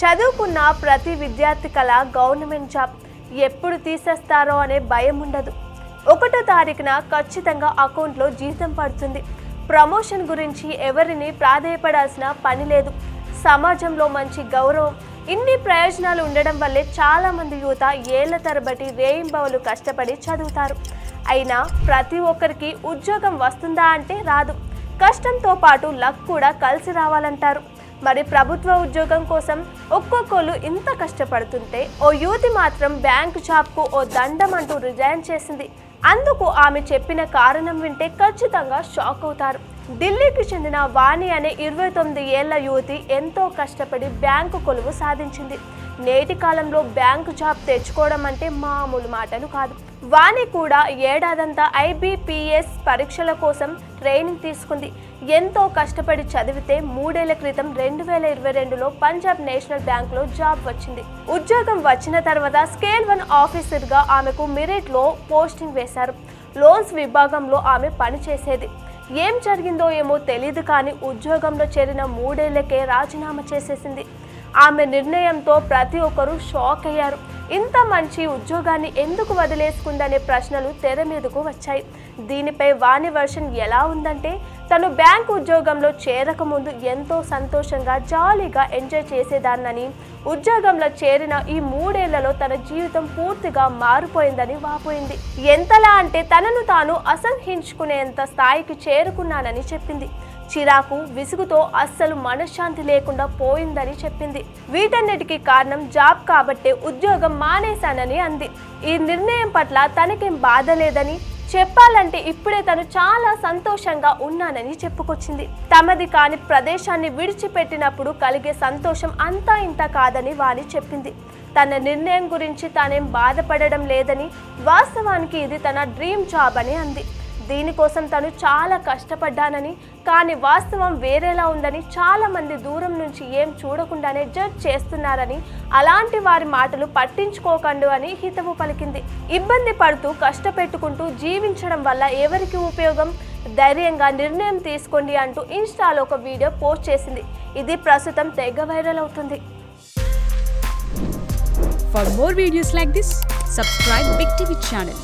చదువుకున్న ప్రతి విద్యార్థి కల గవర్నమెంట్ జాబ్ ఎప్పుడు తీసేస్తారో అనే భయం ఉండదు. 1వ తారీఖున ఖచ్చితంగా అకౌంట్లో జీతం పడుతుంది. ప్రమోషన్ గురించి ఎవరిని ప్రాధేయపడాల్సిన పని లేదు. సమాజంలో మంచి గౌరవం, ఇన్ని ప్రయోజనాలు ఉండడం వల్లే చాలామంది యువత ఏళ్ల తరబడి రేయింబవలు కష్టపడి చదువుతారు. అయినా ప్రతి ఒక్కరికి ఉద్యోగం వస్తుందా అంటే రాదు. కష్టంతో పాటు లక్ కూడా కలిసి రావాలంటారు. మరి ప్రభుత్వ ఉద్యోగం కోసం ఒక్కొక్కరు ఇంత కష్టపడుతుంటే ఓ యువతి మాత్రం బ్యాంకు జాబ్కు ఓ దండం అంటూ రిజైన్ చేసింది. అందుకు ఆమె చెప్పిన కారణం వింటే ఖచ్చితంగా షాక్ అవుతారు. ఢిల్లీకి చెందిన వాణి అనే 29 ఏళ్ల యువతి ఎంతో కష్టపడి బ్యాంకు కొలువు సాధించింది. నేటి కాలంలో బ్యాంకు జాబ్ తెచ్చుకోవడం అంటే మామూలు మాటలు కాదు. వాణి కూడా ఏడాదంతా IBPS పరీక్షల కోసం ట్రైనింగ్ తీసుకుంది. ఎంతో కష్టపడి చదివితే 3 ఏళ్ల క్రితం 2022లో పంజాబ్ నేషనల్ బ్యాంకులో జాబ్ వచ్చింది. ఉద్యోగం వచ్చిన తర్వాత స్కేల్ 1 ఆఫీసర్గా ఆమెకు మెరిట్లో పోస్టింగ్ వేశారు. లోన్స్ విభాగంలో ఆమె పనిచేసేది. ఏం జరిగిందో ఏమో తెలియదు కానీ ఉద్యోగంలో చేరిన 3 ఏళ్లకే రాజీనామా చేసేసింది. ఆమె నిర్ణయంతో ప్రతి ఒక్కరూ షాక్ అయ్యారు. ఇంత మంచి ఉద్యోగాన్ని ఎందుకు వదిలేసుకుందనే ప్రశ్నలు తెర మీదకు వచ్చాయి. దీనిపై వాణి వర్షన్ ఎలా ఉందంటే, తను బ్యాంకు ఉద్యోగంలో చేరకముందు ఎంతో సంతోషంగా జాలీగా ఎంజాయ్ చేసేదాన్నని, ఉద్యోగంలో చేరిన ఈ 3 ఏళ్లలో తన జీవితం పూర్తిగా మారిపోయిందని వాపోయింది. ఎంతలా అంటే తనను తాను అసహ్యించుకునేంత స్థాయికి చేరుకున్నానని చెప్పింది. చిరాకు, విసుగుతో అస్సలు మనశ్శాంతి లేకుండా పోయిందని చెప్పింది. వీటన్నిటికీ కారణం జాబ్ కాబట్టే ఉద్యోగం మానేశానని అంది. ఈ నిర్ణయం పట్ల తనకేం బాధ లేదని, చెప్పాలంటే ఇప్పుడే తను చాలా సంతోషంగా ఉన్నానని చెప్పుకొచ్చింది. తమది కాని ప్రదేశాన్ని విడిచిపెట్టినప్పుడు కలిగే సంతోషం అంతా ఇంత కాదని వాణి చెప్పింది. తన నిర్ణయం గురించి తానేం బాధపడడం లేదని, వాస్తవానికి ఇది తన డ్రీమ్ జాబ్ అని అంది. దీనికోసం తను చాలా కష్టపడ్డానని, కానీ వాస్తవం వేరేలా ఉందని, చాలా మంది దూరం నుంచి ఏం చూడకుండానే జడ్జ్ చేస్తున్నారని, అలాంటి వారి మాటలు పట్టించుకోకండు అని హితవు పలికింది. ఇబ్బంది పడుతూ కష్టపెట్టుకుంటూ జీవించడం వల్ల ఎవరికి ఉపయోగం? ధైర్యంగా నిర్ణయం తీసుకోండి అంటూ ఇన్స్టాలో ఒక వీడియో పోస్ట్ చేసింది. ఇది ప్రస్తుతం తెగ వైరల్ అవుతుంది. For more videos like this, subscribe Big TV channel.